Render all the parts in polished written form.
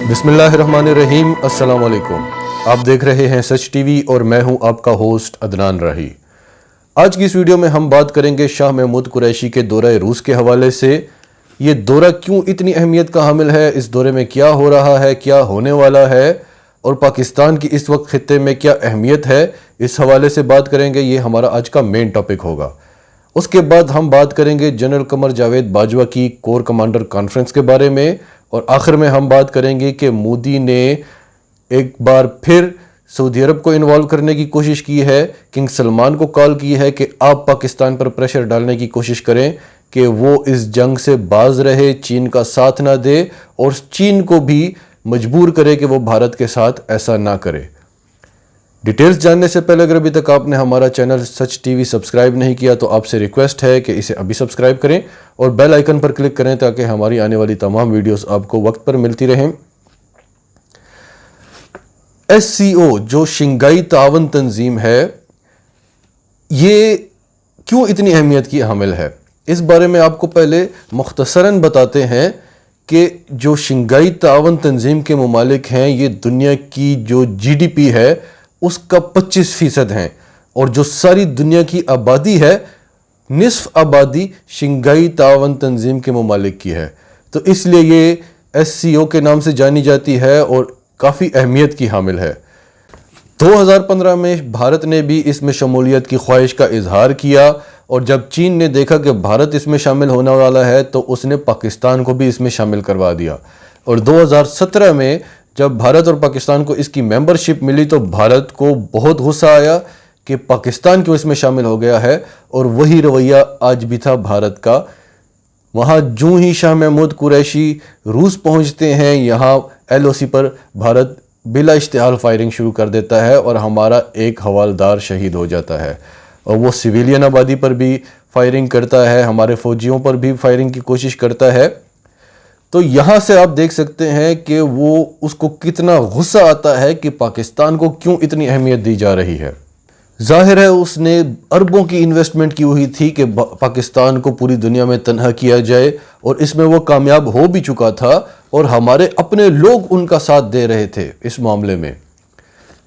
بسم اللہ الرحمن الرحیم۔ السلام علیکم، آپ دیکھ رہے ہیں سچ ٹی وی اور میں ہوں آپ کا ہوسٹ عدنان راہی۔ آج کی اس ویڈیو میں ہم بات کریں گے شاہ محمود قریشی کے دورہ روس کے حوالے سے۔ یہ دورہ کیوں اتنی اہمیت کا حامل ہے، اس دورے میں کیا ہو رہا ہے، کیا ہونے والا ہے اور پاکستان کی اس وقت خطے میں کیا اہمیت ہے، اس حوالے سے بات کریں گے۔ یہ ہمارا آج کا مین ٹاپک ہوگا۔ اس کے بعد ہم بات کریں گے جنرل قمر جاوید باجوہ کی کور کمانڈر کانفرنس کے بارے میں، اور آخر میں ہم بات کریں گے کہ مودی نے ایک بار پھر سعودی عرب کو انوالو کرنے کی کوشش کی ہے، کنگ سلمان کو کال کی ہے کہ آپ پاکستان پر پریشر ڈالنے کی کوشش کریں کہ وہ اس جنگ سے باز رہے، چین کا ساتھ نہ دے اور چین کو بھی مجبور کرے کہ وہ بھارت کے ساتھ ایسا نہ کرے۔ ڈیٹیلز جاننے سے پہلے اگر ابھی تک آپ نے ہمارا چینل سچ ٹی وی سبسکرائب نہیں کیا تو آپ سے ریکویسٹ ہے کہ اسے ابھی سبسکرائب کریں اور بیل آئیکن پر کلک کریں تاکہ ہماری آنے والی تمام ویڈیوز آپ کو وقت پر ملتی رہیں۔ SCO جو شنگھائی تعاون تنظیم ہے، یہ کیوں اتنی اہمیت کی حامل ہے، اس بارے میں آپ کو پہلے مختصراً بتاتے ہیں کہ جو شنگھائی تعاون تنظیم کے ممالک ہیں، یہ دنیا کی جو GDP ہے اس کا 25% ہیں، اور جو ساری دنیا کی آبادی ہے، نصف آبادی شنگھائی تعاون تنظیم کے ممالک کی ہے۔ تو اس لیے یہ SCO کے نام سے جانی جاتی ہے اور کافی اہمیت کی حامل ہے۔ 2015 میں بھارت نے بھی اس میں شمولیت کی خواہش کا اظہار کیا، اور جب چین نے دیکھا کہ بھارت اس میں شامل ہونے والا ہے تو اس نے پاکستان کو بھی اس میں شامل کروا دیا، اور 2017 میں جب بھارت اور پاکستان کو اس کی ممبرشپ ملی تو بھارت کو بہت غصہ آیا کہ پاکستان کیوں اس میں شامل ہو گیا ہے، اور وہی رویہ آج بھی تھا بھارت کا۔ وہاں جوں ہی شاہ محمود قریشی روس پہنچتے ہیں، یہاں LOC پر بھارت بلا اشتعال فائرنگ شروع کر دیتا ہے اور ہمارا ایک حوالدار شہید ہو جاتا ہے، اور وہ سویلین آبادی پر بھی فائرنگ کرتا ہے، ہمارے فوجیوں پر بھی فائرنگ کی کوشش کرتا ہے۔ تو یہاں سے آپ دیکھ سکتے ہیں کہ وہ اس کو کتنا غصہ آتا ہے کہ پاکستان کو کیوں اتنی اہمیت دی جا رہی ہے۔ ظاہر ہے اس نے اربوں کی انویسٹمنٹ کی ہوئی تھی کہ پاکستان کو پوری دنیا میں تنہا کیا جائے، اور اس میں وہ کامیاب ہو بھی چکا تھا، اور ہمارے اپنے لوگ ان کا ساتھ دے رہے تھے اس معاملے میں۔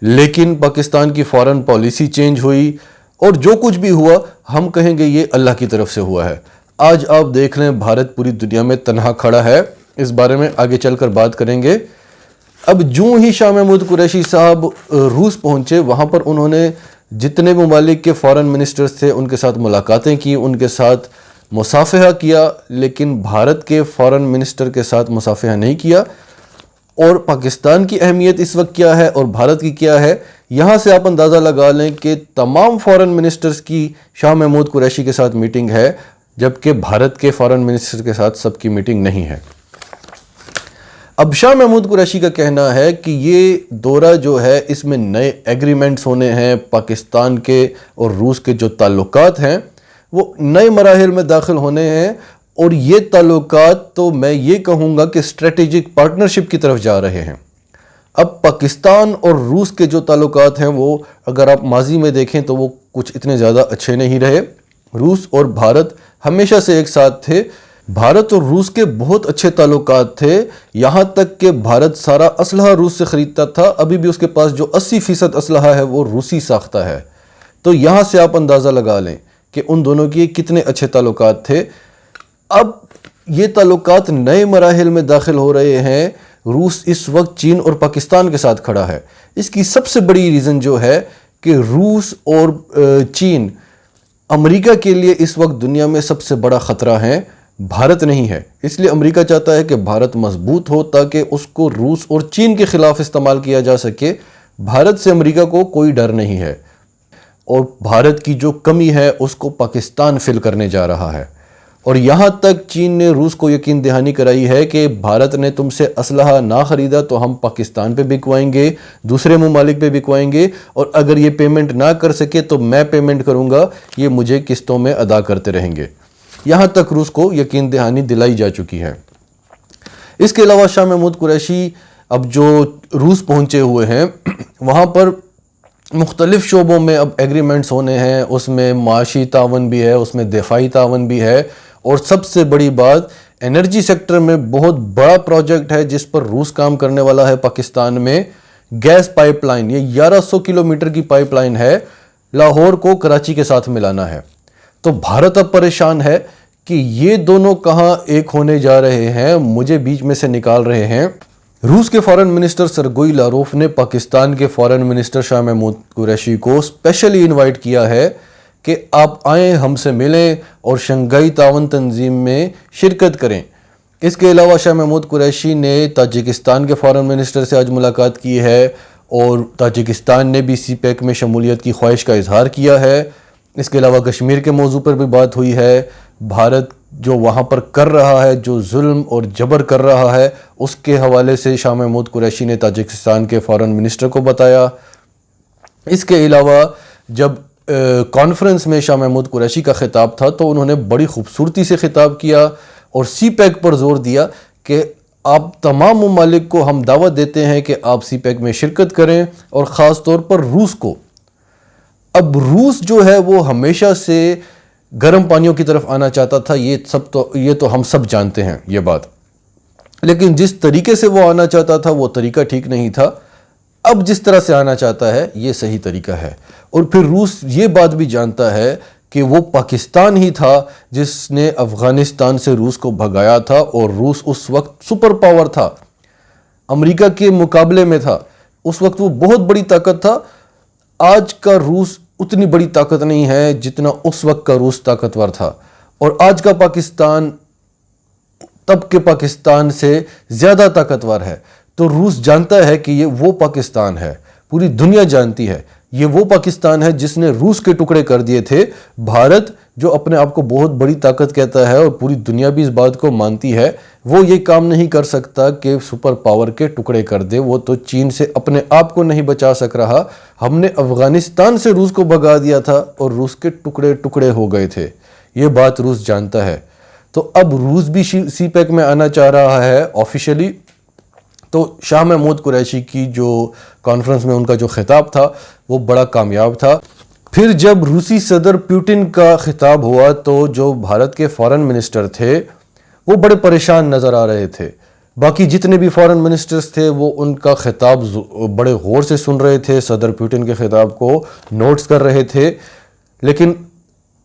لیکن پاکستان کی فارن پالیسی چینج ہوئی، اور جو کچھ بھی ہوا ہم کہیں گے یہ اللہ کی طرف سے ہوا ہے۔ آج آپ دیکھ لیں بھارت پوری دنیا میں تنہا کھڑا ہے، اس بارے میں آگے چل کر بات کریں گے۔ اب جوں ہی شاہ محمود قریشی صاحب روس پہنچے، وہاں پر انہوں نے جتنے ممالک کے فارن منسٹرز تھے ان کے ساتھ ملاقاتیں کی، ان کے ساتھ مصافحہ کیا، لیکن بھارت کے فارن منسٹر کے ساتھ مصافحہ نہیں کیا۔ اور پاکستان کی اہمیت اس وقت کیا ہے اور بھارت کی کیا ہے، یہاں سے آپ اندازہ لگا لیں کہ تمام فارن منسٹرز کی شاہ محمود قریشی کے ساتھ میٹنگ ہے، جبکہ بھارت کے فارن منسٹر کے ساتھ سب کی میٹنگ نہیں ہے۔ اب شاہ محمود قریشی کا کہنا ہے کہ یہ دورہ جو ہے اس میں نئے ایگریمنٹس ہونے ہیں، پاکستان کے اور روس کے جو تعلقات ہیں وہ نئے مراحل میں داخل ہونے ہیں، اور یہ تعلقات تو میں یہ کہوں گا کہ اسٹریٹجک پارٹنرشپ کی طرف جا رہے ہیں۔ اب پاکستان اور روس کے جو تعلقات ہیں وہ اگر آپ ماضی میں دیکھیں تو وہ کچھ اتنے زیادہ اچھے نہیں رہے۔ روس اور بھارت ہمیشہ سے ایک ساتھ تھے، بھارت اور روس کے بہت اچھے تعلقات تھے، یہاں تک کہ بھارت سارا اسلحہ روس سے خریدتا تھا، ابھی بھی اس کے پاس جو 80% اسلحہ ہے وہ روسی ساختہ ہے۔ تو یہاں سے آپ اندازہ لگا لیں کہ ان دونوں کی کتنے اچھے تعلقات تھے۔ اب یہ تعلقات نئے مراحل میں داخل ہو رہے ہیں، روس اس وقت چین اور پاکستان کے ساتھ کھڑا ہے۔ اس کی سب سے بڑی ریزن جو ہے کہ روس اور چین امریکہ کے لیے اس وقت دنیا میں سب سے بڑا خطرہ ہیں، بھارت نہیں ہے۔ اس لیے امریکہ چاہتا ہے کہ بھارت مضبوط ہو تاکہ اس کو روس اور چین کے خلاف استعمال کیا جا سکے۔ بھارت سے امریکہ کو کوئی ڈر نہیں ہے، اور بھارت کی جو کمی ہے اس کو پاکستان فل کرنے جا رہا ہے۔ اور یہاں تک چین نے روس کو یقین دہانی کرائی ہے کہ بھارت نے تم سے اسلحہ نہ خریدا تو ہم پاکستان پہ بکوائیں گے، دوسرے ممالک پہ بکوائیں گے، اور اگر یہ پیمنٹ نہ کر سکے تو میں پیمنٹ کروں گا، یہ مجھے قسطوں میں ادا کرتے رہیں گے۔ یہاں تک روس کو یقین دہانی دلائی جا چکی ہے۔ اس کے علاوہ شاہ محمود قریشی اب جو روس پہنچے ہوئے ہیں وہاں پر مختلف شعبوں میں اب ایگریمنٹس ہونے ہیں، اس میں معاشی تعاون بھی ہے، اس میں دفاعی تعاون بھی ہے، اور سب سے بڑی بات انرجی سیکٹر میں بہت بڑا پروجیکٹ ہے جس پر روس کام کرنے والا ہے پاکستان میں. گیس پائپ لائن، یہ 1100 کلومیٹر کی پائپ لائن ہے، لاہور کو کراچی کے ساتھ ملانا ہے. تو بھارت اب پریشان ہے کہ یہ دونوں کہاں ایک ہونے جا رہے ہیں، مجھے بیچ میں سے نکال رہے ہیں. روس کے فارن منسٹر سرگوئی لاروف نے پاکستان کے فارن منسٹر شاہ محمود قریشی کو اسپیشلی انوائٹ کیا ہے کہ آپ آئیں، ہم سے ملیں اور شنگھائی تعاون تنظیم میں شرکت کریں. اس کے علاوہ شاہ محمود قریشی نے تاجکستان کے فارن منسٹر سے آج ملاقات کی ہے اور تاجکستان نے بھی سی پیک میں شمولیت کی خواہش کا اظہار کیا ہے. اس کے علاوہ کشمیر کے موضوع پر بھی بات ہوئی ہے. بھارت جو وہاں پر کر رہا ہے، جو ظلم اور جبر کر رہا ہے، اس کے حوالے سے شاہ محمود قریشی نے تاجکستان کے فارن منسٹر کو بتایا. اس کے علاوہ جب کانفرنس میں شاہ محمود قریشی کا خطاب تھا تو انہوں نے بڑی خوبصورتی سے خطاب کیا اور سی پیک پر زور دیا کہ آپ تمام ممالک کو ہم دعوت دیتے ہیں کہ آپ سی پیک میں شرکت کریں، اور خاص طور پر روس کو. اب روس جو ہے وہ ہمیشہ سے گرم پانیوں کی طرف آنا چاہتا تھا، یہ تو ہم سب جانتے ہیں یہ بات، لیکن جس طریقے سے وہ آنا چاہتا تھا وہ طریقہ ٹھیک نہیں تھا. اب جس طرح سے آنا چاہتا ہے یہ صحیح طریقہ ہے. اور پھر روس یہ بات بھی جانتا ہے کہ وہ پاکستان ہی تھا جس نے افغانستان سے روس کو بھگایا تھا، اور روس اس وقت سپر پاور تھا، امریکہ کے مقابلے میں تھا. اس وقت وہ بہت بڑی طاقت تھا. آج کا روس اتنی بڑی طاقت نہیں ہے جتنا اس وقت کا روس طاقتور تھا، اور آج کا پاکستان تب کے پاکستان سے زیادہ طاقتور ہے. تو روس جانتا ہے کہ یہ وہ پاکستان ہے، پوری دنیا جانتی ہے یہ وہ پاکستان ہے جس نے روس کے ٹکڑے کر دیے تھے. بھارت جو اپنے آپ کو بہت بڑی طاقت کہتا ہے اور پوری دنیا بھی اس بات کو مانتی ہے، وہ یہ کام نہیں کر سکتا کہ سپر پاور کے ٹکڑے کر دے. وہ تو چین سے اپنے آپ کو نہیں بچا سک رہا. ہم نے افغانستان سے روس کو بھگا دیا تھا اور روس کے ٹکڑے ٹکڑے ہو گئے تھے. یہ بات روس جانتا ہے. تو اب روس بھی سی پیک میں آنا چاہ رہا ہے آفیشلی. تو شاہ محمود قریشی کی جو کانفرنس میں ان کا جو خطاب تھا وہ بڑا کامیاب تھا. پھر جب روسی صدر پیوٹن کا خطاب ہوا تو جو بھارت کے فارن منسٹر تھے وہ بڑے پریشان نظر آ رہے تھے. باقی جتنے بھی فارن منسٹرز تھے وہ ان کا خطاب بڑے غور سے سن رہے تھے، صدر پیوٹن کے خطاب کو نوٹس کر رہے تھے. لیکن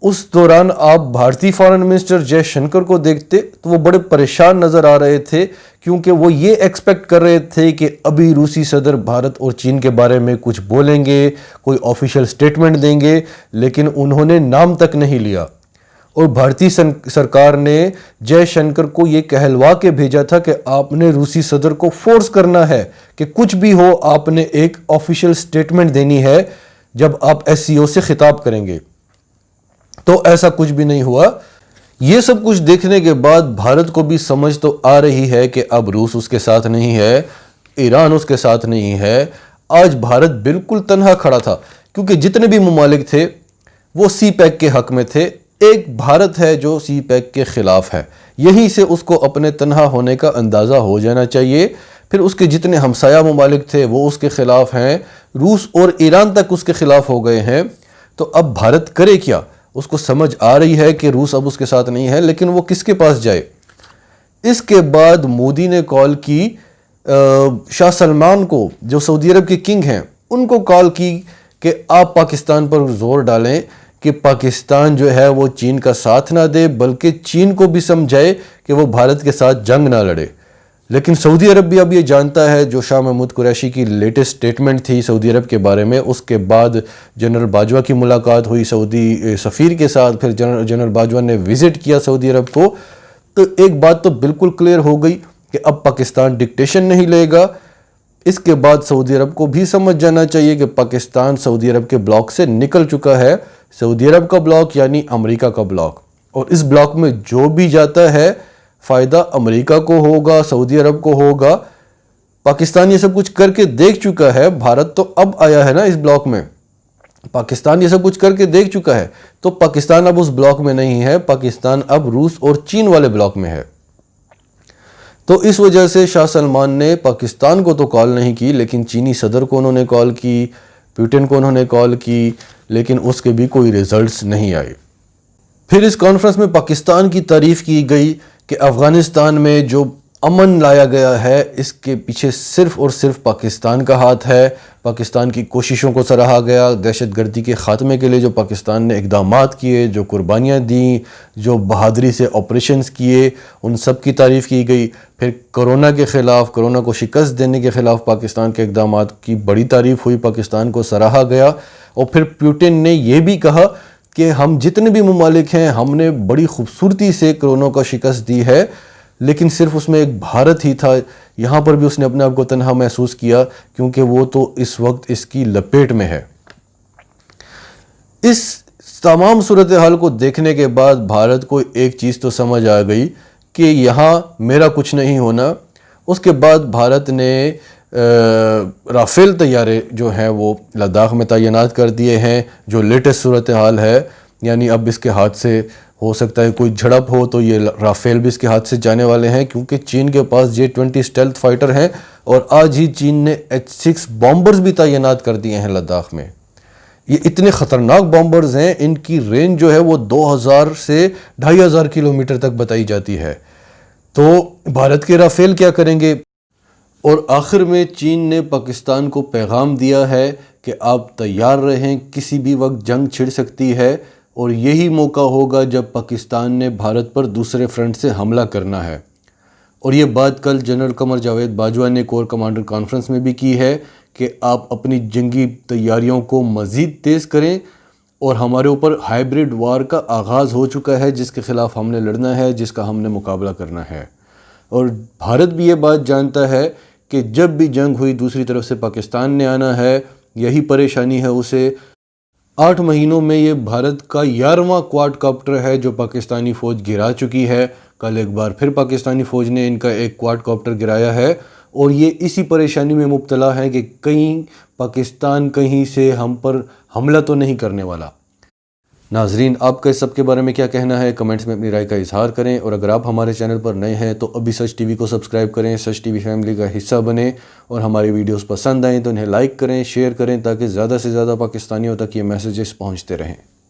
اس دوران آپ بھارتی فارن منسٹر جے شنکر کو دیکھتے تو وہ بڑے پریشان نظر آ رہے تھے، کیونکہ وہ یہ ایکسپیکٹ کر رہے تھے کہ ابھی روسی صدر بھارت اور چین کے بارے میں کچھ بولیں گے، کوئی آفیشیل سٹیٹمنٹ دیں گے، لیکن انہوں نے نام تک نہیں لیا. اور بھارتی سرکار نے جے شنکر کو یہ کہلوا کے بھیجا تھا کہ آپ نے روسی صدر کو فورس کرنا ہے کہ کچھ بھی ہو آپ نے ایک آفیشیل سٹیٹمنٹ دینی ہے جب آپ ایس سی او سے خطاب کریں گے. تو ایسا کچھ بھی نہیں ہوا. یہ سب کچھ دیکھنے کے بعد بھارت کو بھی سمجھ تو آ رہی ہے کہ اب روس اس کے ساتھ نہیں ہے، ایران اس کے ساتھ نہیں ہے. آج بھارت بالکل تنہا کھڑا تھا، کیونکہ جتنے بھی ممالک تھے وہ سی پیک کے حق میں تھے. ایک بھارت ہے جو سی پیک کے خلاف ہے. یہیں سے اس کو اپنے تنہا ہونے کا اندازہ ہو جانا چاہیے. پھر اس کے جتنے ہمسایہ ممالک تھے وہ اس کے خلاف ہیں، روس اور ایران تک اس کے خلاف ہو گئے ہیں. تو اب بھارت کرے کیا؟ اس کو سمجھ آ رہی ہے کہ روس اب اس کے ساتھ نہیں ہے، لیکن وہ کس کے پاس جائے؟ اس کے بعد مودی نے کال کی شاہ سلمان کو، جو سعودی عرب کے کنگ ہیں، ان کو کال کی کہ آپ پاکستان پر زور ڈالیں کہ پاکستان جو ہے وہ چین کا ساتھ نہ دے، بلکہ چین کو بھی سمجھائے کہ وہ بھارت کے ساتھ جنگ نہ لڑے. لیکن سعودی عرب بھی اب یہ جانتا ہے، جو شاہ محمود قریشی کی لیٹسٹ سٹیٹمنٹ تھی سعودی عرب کے بارے میں، اس کے بعد جنرل باجوہ کی ملاقات ہوئی سعودی سفیر کے ساتھ، پھر جنرل باجوہ نے وزٹ کیا سعودی عرب کو. تو ایک بات تو بالکل کلیئر ہو گئی کہ اب پاکستان ڈکٹیشن نہیں لے گا. اس کے بعد سعودی عرب کو بھی سمجھ جانا چاہیے کہ پاکستان سعودی عرب کے بلاک سے نکل چکا ہے. سعودی عرب کا بلاک یعنی امریکہ کا بلاک، اور اس بلاک میں جو بھی جاتا ہے فائدہ امریکہ کو ہوگا، سعودی عرب کو ہوگا. پاکستان یہ سب کچھ کر کے دیکھ چکا ہے. بھارت تو اب آیا ہے نا اس بلاک میں، پاکستان یہ سب کچھ کر کے دیکھ چکا ہے. تو پاکستان اب اس بلاک میں نہیں ہے، پاکستان اب روس اور چین والے بلاک میں ہے. تو اس وجہ سے شاہ سلمان نے پاکستان کو تو کال نہیں کی، لیکن چینی صدر کو انہوں نے کال کی، پیوٹن کو انہوں نے کال کی، لیکن اس کے بھی کوئی ریزلٹس نہیں آئے. پھر اس کانفرنس میں پاکستان کی تعریف کی گئی کہ افغانستان میں جو امن لایا گیا ہے اس کے پیچھے صرف اور صرف پاکستان کا ہاتھ ہے. پاکستان کی کوششوں کو سراہا گیا. دہشت گردی کے خاتمے کے لیے جو پاکستان نے اقدامات کیے, جو قربانیاں دیں, جو بہادری سے آپریشنز کیے, ان سب کی تعریف کی گئی. پھر کرونا کے خلاف, کرونا کو شکست دینے کے خلاف پاکستان کے اقدامات کی بڑی تعریف ہوئی, پاکستان کو سراہا گیا. اور پھر پیوٹن نے یہ بھی کہا کہ ہم جتنے بھی ممالک ہیں ہم نے بڑی خوبصورتی سے کرونا کو شکست دی ہے, لیکن صرف اس میں ایک بھارت ہی تھا. یہاں پر بھی اس نے اپنے آپ کو تنہا محسوس کیا کیونکہ وہ تو اس وقت اس کی لپیٹ میں ہے. اس تمام صورتحال کو دیکھنے کے بعد بھارت کو ایک چیز تو سمجھ آ گئی کہ یہاں میرا کچھ نہیں ہونا. اس کے بعد بھارت نے رافیل طیارے جو ہیں وہ لداخ میں تعینات کر دیے ہیں. جو لیٹسٹ صورتحال ہے, یعنی اب اس کے ہاتھ سے ہو سکتا ہے کوئی جھڑپ ہو تو یہ رافیل بھی اس کے ہاتھ سے جانے والے ہیں, کیونکہ چین کے پاس J-20 اسٹیلتھ فائٹر ہیں. اور آج ہی چین نے H-6 بامبرز بھی تعینات کر دیے ہیں لداخ میں. یہ اتنے خطرناک بامبرز ہیں, ان کی رینج جو ہے وہ 2000 سے 2500 کلومیٹر تک بتائی جاتی ہے. تو بھارت کے رافیل کیا کریں گے؟ اور آخر میں چین نے پاکستان کو پیغام دیا ہے کہ آپ تیار رہیں, کسی بھی وقت جنگ چھڑ سکتی ہے, اور یہی موقع ہوگا جب پاکستان نے بھارت پر دوسرے فرنٹ سے حملہ کرنا ہے. اور یہ بات کل جنرل قمر جاوید باجوہ نے کور کمانڈر کانفرنس میں بھی کی ہے کہ آپ اپنی جنگی تیاریوں کو مزید تیز کریں, اور ہمارے اوپر ہائبرڈ وار کا آغاز ہو چکا ہے جس کے خلاف ہم نے لڑنا ہے, جس کا ہم نے مقابلہ کرنا ہے. اور بھارت بھی یہ بات جانتا ہے کہ جب بھی جنگ ہوئی دوسری طرف سے پاکستان نے آنا ہے, یہی پریشانی ہے اسے. 8 مہینوں میں یہ بھارت کا 11واں کوارڈ کاپٹر ہے جو پاکستانی فوج گرا چکی ہے. کل ایک بار پھر پاکستانی فوج نے ان کا ایک کوارڈ کاپٹر گرایا ہے, اور یہ اسی پریشانی میں مبتلا ہے کہ کہیں پاکستان کہیں سے ہم پر حملہ تو نہیں کرنے والا. ناظرین, آپ کا اس سب کے بارے میں کیا کہنا ہے؟ کمنٹس میں اپنی رائے کا اظہار کریں, اور اگر آپ ہمارے چینل پر نئے ہیں تو ابھی سچ ٹی وی کو سبسکرائب کریں, سچ ٹی وی فیملی کا حصہ بنیں, اور ہماری ویڈیوز پسند آئیں تو انہیں لائک کریں, شیئر کریں, تاکہ زیادہ سے زیادہ پاکستانیوں تک یہ میسیجز پہنچتے رہیں.